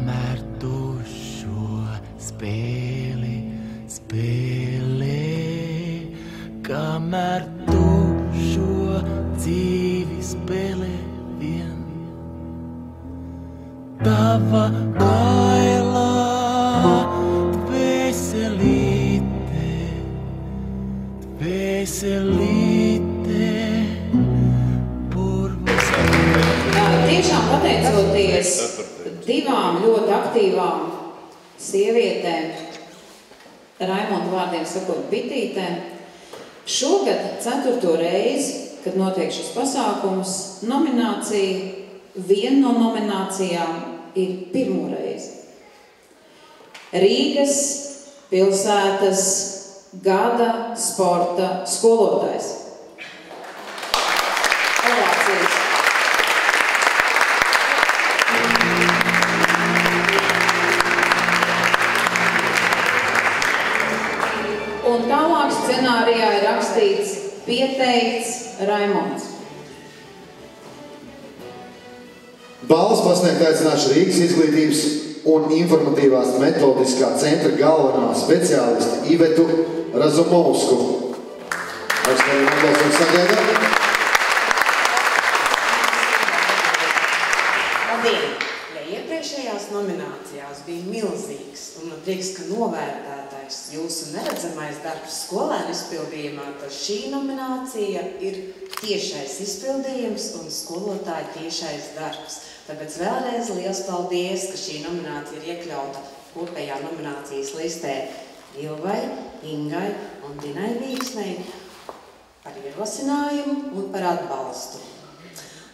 kamēr tu šo spēli spēlē, kamēr tu šo dzīvi spēlē vien. Tava kailā Veselīte, purvas. Tiešām pateicoties divām ļoti aktīvām sievietēm, Raimonda vārdiem sakot bitītēm, šogad 4. reizi, kad notiek šis pasākums, viena no nominācijām ir 1. reizi. Rīgas pilsētas gada sporta skolotājs. Ovācijas. Un tālāk scenārijā ir rakstīts pieteikts Raimonds. Balvas pasniegt aicināšu Rīgas izglītības un informatīvās metodiskā centra galvenā speciālista Ivetu Razumovsku. Aizstāvim atbalstot sagaidām. Labdien! Ja iepriekšējās nominācijās bija milzīgs un man prieks, ka novērtētais jūsu neredzamais darbs skolēnu izpildījumā, tad šī nominācija ir tiešais izpildījums un skolotāja tiešais darbs. Tāpēc vēlreiz liels paldies, ka šī nominācija ir iekļauta kopējā nominācijas listē Ilvai, Ingai un Dinai Vīksnei par ierosinājumu un par atbalstu.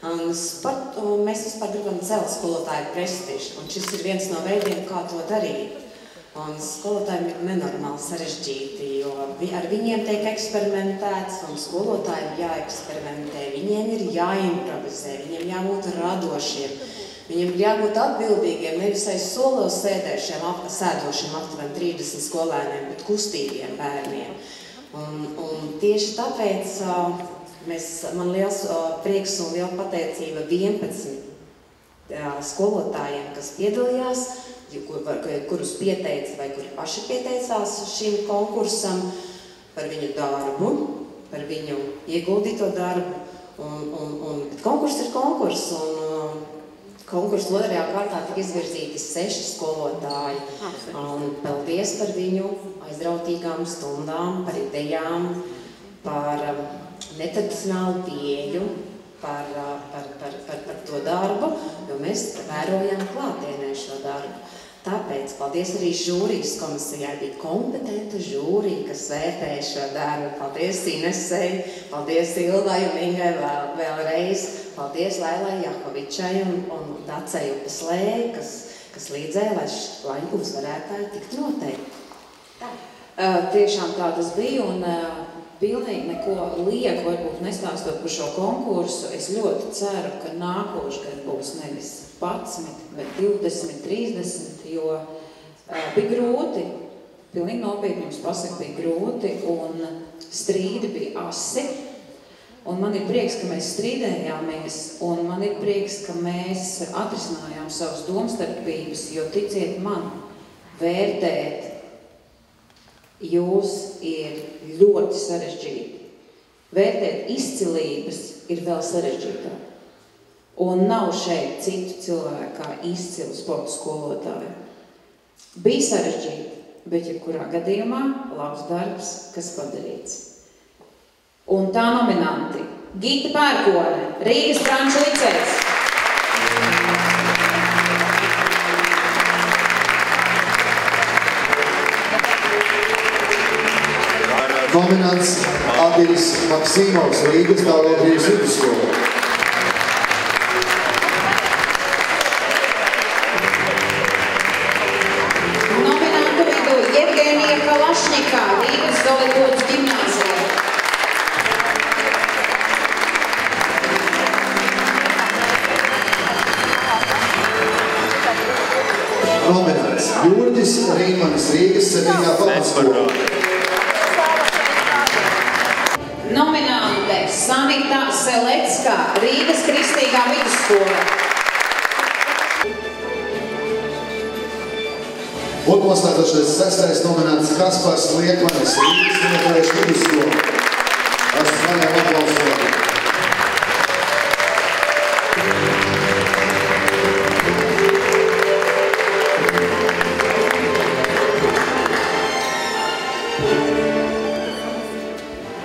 Mēs vispār gribam celt skolotāju prestižu, un šis ir viens no veidiem, kā to darīt. Un skolotājiem ir nenormāli sarežģīti, jo ar viņiem tiek eksperimentēts, un skolotājiem jāeksperimentē, viņiem ir jāimprovizē, viņiem jābūt radošiem, viņiem ir jābūt atbildīgiem, nevis aiz solos sēdošiem aptuveni 30 skolēniem, bet kustīgiem bērniem. Un tieši tāpēc man liels prieks un liela pateicība 11 skolotājiem, kas piedalījās, kurus pieteica vai kuri paši pieteicās šim konkursam, par viņu darbu, par viņu ieguldīto darbu. Bet konkurss ir konkurss, un konkursu 2. kārtā tika izvirzīti 6 skolotāji. Un paldies par viņu aizrautīgām stundām, par idejām, par netradicionālu pieeju, par to darbu, jo mēs vērojam klātienē šo darbu. Tāpēc paldies arī žūrijas komisijai, bija kompetenta žūrija, kas vērtēja šo darbu. Paldies Inesei, paldies Ilvai un Ingai vēlreiz, paldies Lailai Jakovičai un Dacei Upeslēji, kas līdzēja, lai uzvarētāji tiktu noteikti. Tiešām tā tas bija, un pilnīgi neko lieku, varbūt nestāstot par šo konkursu. Es ļoti ceru, ka nākošgad būs nevis 11, bet 20, 30, jo bija grūti, pilnīgi nopietni jums pasaka, bija grūti, un strīdi bija asi. Un man ir prieks, ka mēs strīdējāmies, un man ir prieks, ka mēs atrisinājām savas domstarpības, jo ticiet man, vērtēt jūs ir ļoti sarežģīti. Vērtēt izcilības ir vēl sarežģītāk. Un nav šeit citu cilvēku kā izcilu sporta skolotāju. Bija sarežģīti, bet jebkurā gadījumā labs darbs, kas padarīts. Un tā nominanti Gita Pērkone, Rīgas Franču licejs. Nominants Adiris Maksimovs, Rīgas Tālētrības vidusskola. Nominantu vidū Jevgenija Kalašņikā, Rīgas Dolikotas ģimnāzijā. Nominants Jurģis Rīmanis, Rīgas 7. pamatskola. Nominante Sanita Selecka, Rīgas Kristīgā vidusskola. Un noslēdzošais 6. nominants Kaspars Liekmanis, Rīgas Vietējuši vidusskola. Ar smaļiem aplausiem.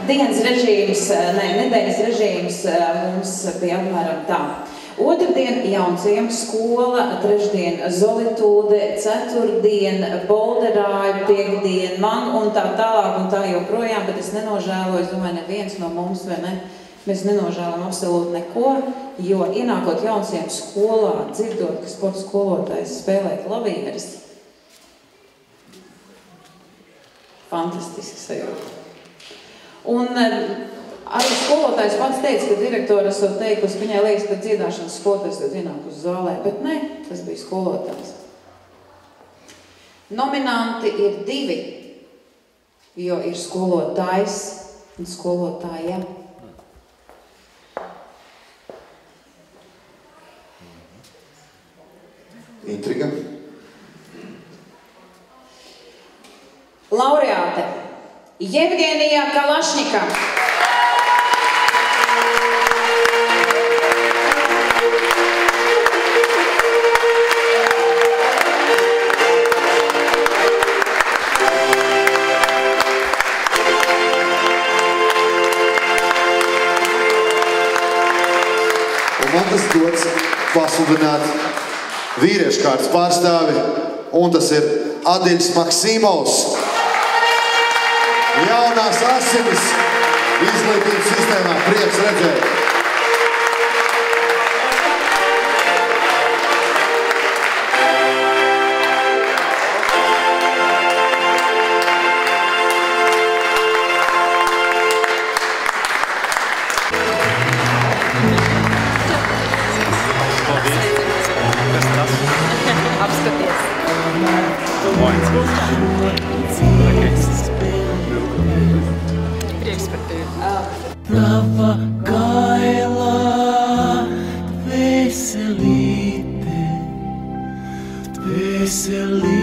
Dienas režīms, nedēļas režīms mums bija apmēram tā. Otrdien Jaunciemas skola, trešdien Zolitūde, ceturtdien Bolderāju, piekdien man un tā tālāk un tā joprojām, bet es nenožēloju, es domāju, neviens no mums, vai ne? Mēs nenožēlam absolūti neko, jo ienākot Jaunciemas skolā, dzirdot, ka sporta skolotājs spēlē klavieres, fantastiski sajūta. Un arī skolotājs pats teica, ka direktora esot teikusi, ka viņai liekas, ka dziedāšanas skolotājs tad ienāk uz zālē, bet ne, tas bija skolotājs. Nominanti ir 2, jo ir skolotājs un skolotāja. Intriga. Laureāte Jevgenija Kalašņika. Un man tas dots pasludināt vīriešu kārtas pārstāvi, un tas ir Adiļs Maksimovs. Jaunās asinis izglītības sistēmā, prieks redzēt. Apskaties. Prieks par tevi. Tava kaila dvēselīte, dvēselīte.